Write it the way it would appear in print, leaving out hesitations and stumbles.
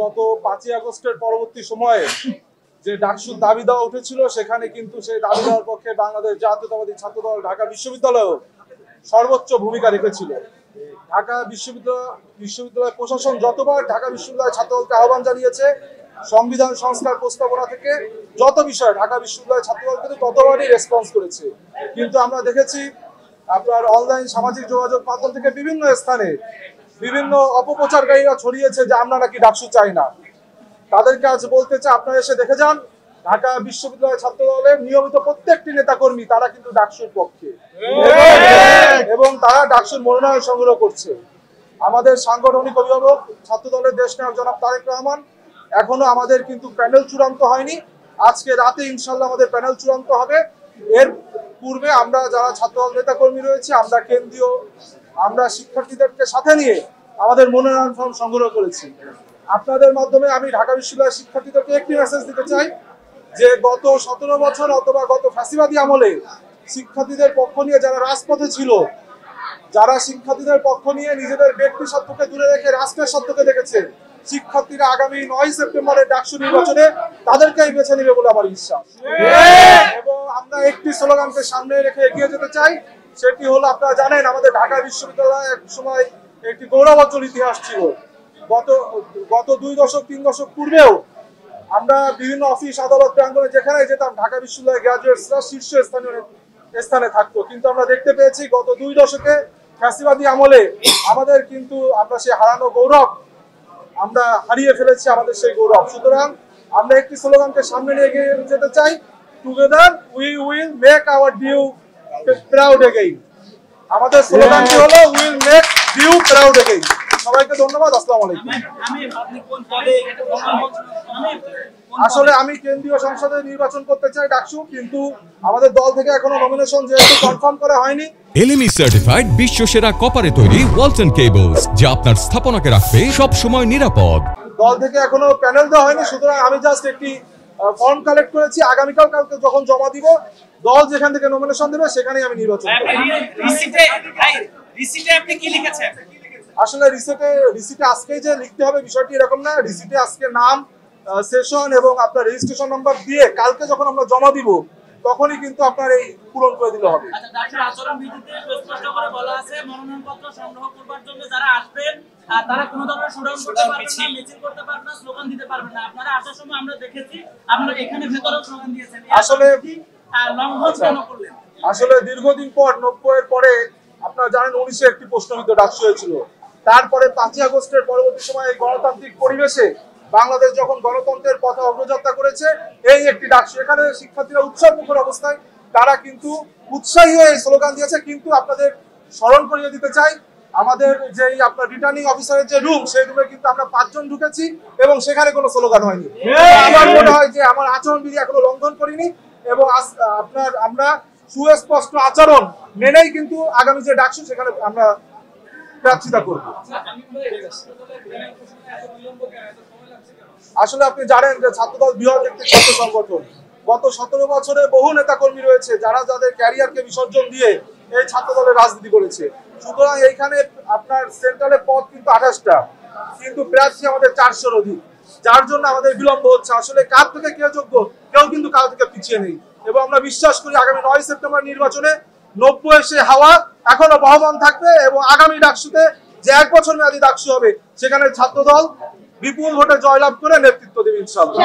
গত 5ই আগস্টের পরবর্তী সময়ে যে ডাকসুর দাবি দেওয়া উঠেছিল, সেখানে কিন্তু সেই দাবি দেওয়ার পক্ষে বাংলাদেশ জাতীয়তাবাদী ছাত্রদল ঢাকা বিশ্ববিদ্যালয়ও সর্বোচ্চ ভূমিকা রেখেছিল। ঢাকা বিশ্ববিদ্যালয় প্রশাসন যতবার ঢাকা বিশ্ববিদ্যালয় ছাত্রদলকে আহ্বান জানিয়েছে, সংবিধান সংস্কার প্রস্তাবনা থেকে যত বিষয় ঢাকা বিশ্ববিদ্যালয় ছাত্রদল কিন্তু ততবারই রেসপন্স করেছে। কিন্তু আমরা দেখেছি আপনার অনলাইন সামাজিক যোগাযোগ মাধ্যম থেকে বিভিন্ন স্থানে বিভিন্ন অপপ্রচারকারীরা ছড়িয়েছে যে আমরা নাকি ডাকসু চাই না। তাদেরকে আজ বলতে চাই, আপনারা এসে দেখে যান ঢাকা বিশ্ববিদ্যালয় ছাত্রদলের নিয়মিত প্রত্যেকটি নেতাকর্মী তারা কিন্তু ডাকসুর পক্ষে এবং তারা ডাকসুর মনোনয়ন সংগ্রহ করছে। আমাদের সাংগঠনিক অভিভাবক ছাত্রদলের দেশ নায়ক জনাব তারেক রহমান, এখনো আমাদের কিন্তু প্যানেল চূড়ান্ত হয়নি। আজকে রাতে ইনশাল্লাহ আমাদের প্যানেল চূড়ান্ত হবে। এর পূর্বে আমরা যারা ছাত্রদল নেতাকর্মী রয়েছে আমরা শিক্ষার্থীদেরকে সাথে নিয়ে আমাদের মনোনয়ন ফর্ম সংগ্রহ করেছি। আপনাদের মাধ্যমে আমি ঢাকা বিশ্ববিদ্যালয়ের শিক্ষার্থীদেরকে একটি মেসেজ দিতে চাই যে গত 17 বছর অথবা গত ফ্যাসিবাদী আমলে শিক্ষার্থীদের পক্ষ নিয়ে যারা রাজপথে ছিল, যারা শিক্ষার্থীদের পক্ষ নিয়ে নিজেদের ব্যক্তি স্বার্থকে দূরে রেখে রাষ্ট্রের স্বার্থকে দেখেছে, শিক্ষার্থীরা আগামী 9 সেপ্টেম্বরের ডাকসু নির্বাচনে তাদেরকেই বেছে নেবে বলে আমার বিশ্বাস। এবং আমরা একটি স্লোগানকে সামনে রেখে এগিয়ে যেতে চাই, সেটি হলো, আপনারা জানেন আমাদের ঢাকা বিশ্ববিদ্যালয় এক সময় একটি গৌরবোজ্জ্বল ইতিহাস ছিল। গত 2 দশক 3 দশক পূর্বেও আমরা বিভিন্ন অফিস আদালত প্রাঙ্গণে যেখানে যেতাম ঢাকা বিশ্ববিদ্যালয়ের গ্রাজুয়েটসরা শীর্ষ স্থানে থাকতো। কিন্তু আমরা দেখতে পেয়েছি গত 2 দশকে ফ্যাসিবাদী আমলে আমরা সেই হারানো গৌরব আমরা হারিয়ে ফেলেছি, আমাদের সেই গৌরব। সুতরাং আমরা একটি স্লোগানকে সামনে নিয়ে এগিয়ে যেতে চাই, together we will make our DU proud again. আমাদের স্লোগানটি হলো will make DU proud again. সবাইকে ধন্যবাদ। আসসালামু আলাইকুম। আসলে আমি কেন্দ্রীয় সংসদে নির্বাচন করতে চাই ডাকসু, কিন্তু আমাদের দল থেকে এখনো নমিনেশন যেহেতু কনফার্ম করা হয়নি। এলএমই সার্টিফাইড বিশ্বসেরা কপারে তৈরি ওয়ালটন কেবলস, যা আপনার স্থাপনাকে রাখবে সব সময় নিরাপদ। দল থেকে এখনো প্যানেল দেওয়া হয়নি, সুতরাং আমি জাস্ট একটি ফর্ম কালেক্ট করেছি। কালকে যখন জমা দিব, দল যেখান থেকে নমিনেশন দেবে সেখানেই আমি নির্বাচন করব। আপনি কি লিখেছেন? আসলে রিসিটে আজকে যে লিখতে হবে বিষয়টি এরকম না। রিসিটে আজকে নাম, সেশন এবং আপনার রেজিস্ট্রেশন নাম্বার দিয়ে কালকে যখন আমরা জমা দিব তখনই কিন্তু আপনার এই পূরণ করে দিলে হবে। আচ্ছা, ডাকসুর আচরণ বিধিতে স্পষ্ট করে বলা আছে মনোনয়নপত্র সংগ্রহ করবার জন্য যারা আসবেন তারা কোনো ধরনের শোডাউন করতে পারবেন না, মিছিল করতে পারবেন না, স্লোগান দিতে পারবেন না। আপনারা আসার সময় আমরা দেখেছি আপনারা এখানে ভেতরেও স্লোগান দিয়েছেন। আসলে লঙ্ঘন কেন করলেন? আসলে দীর্ঘদিন পর 90 এর পরে আপনারা জানেন 19-এ একটি প্রশ্নবিদ্ধ ডাকসু হয়েছিল। তারপরে 5ই আগস্টের পরবর্তী সময়ে এই গণতান্ত্রিক পরিবেশে বাংলাদেশ যখন গণতন্ত্রের পথে অগ্রযাত্রা করেছে, এই একটি ডাকসু, এখানে শিক্ষার্থীরা উৎসবমুখর অবস্থায় তারা কিন্তু উৎসাহী হয়ে স্লোগান দিয়েছে। কিন্তু আপনাদের স্মরণ করিয়ে দিতে চাই, আমাদের যেই আপনার রিটার্নিং অফিসারের যে রুম, সেই রুমে কিন্তু আমরা 5 জন ঢুকেছি এবং সেখানে কোনো স্লোগান হয়নি। আমার মনে হয় যে আমার আচরণবিধি এখনো লঙ্ঘন করিনি এবং আমরা সুস্পষ্ট আচরণ মেনেই কিন্তু আগামী যে ডাকসু সেখানে আমরা প্রার্থিতা করব। আসলে আপনি জানেন যে ছাত্রদল বৃহৎ একটি ছাত্র সংগঠন। গত 17 বছরে বহু নেতাকর্মী রয়েছে যাদের ক্যারিয়ারকে বিসর্জন দিয়ে এই ছাত্রদলের রাজনীতি করেছে। সুতরাং এইখানে আপনার সেন্ট্রালে পদ কিন্তু 28টা, কিন্তু প্রার্থী আমাদের 400-র অধিক, যার জন্য আমাদের বিলম্ব হচ্ছে। আসলে কার থেকে কে যোগ্য, কেউ কিন্তু কারো থেকে পিছিয়ে নেই। এবং আমরা বিশ্বাস করি আগামী 9 সেপ্টেম্বর নির্বাচনে 90-এর সে হাওয়া এখনো বহমান থাকবে এবং আগামী ডাকসুতে যে 1 বছর মেয়াদী ডাকসু হবে সেখানে ছাত্রদল বিপুল ভোটে জয়লাভ করে নেতৃত্ব দেবে ইনশাআল্লাহ।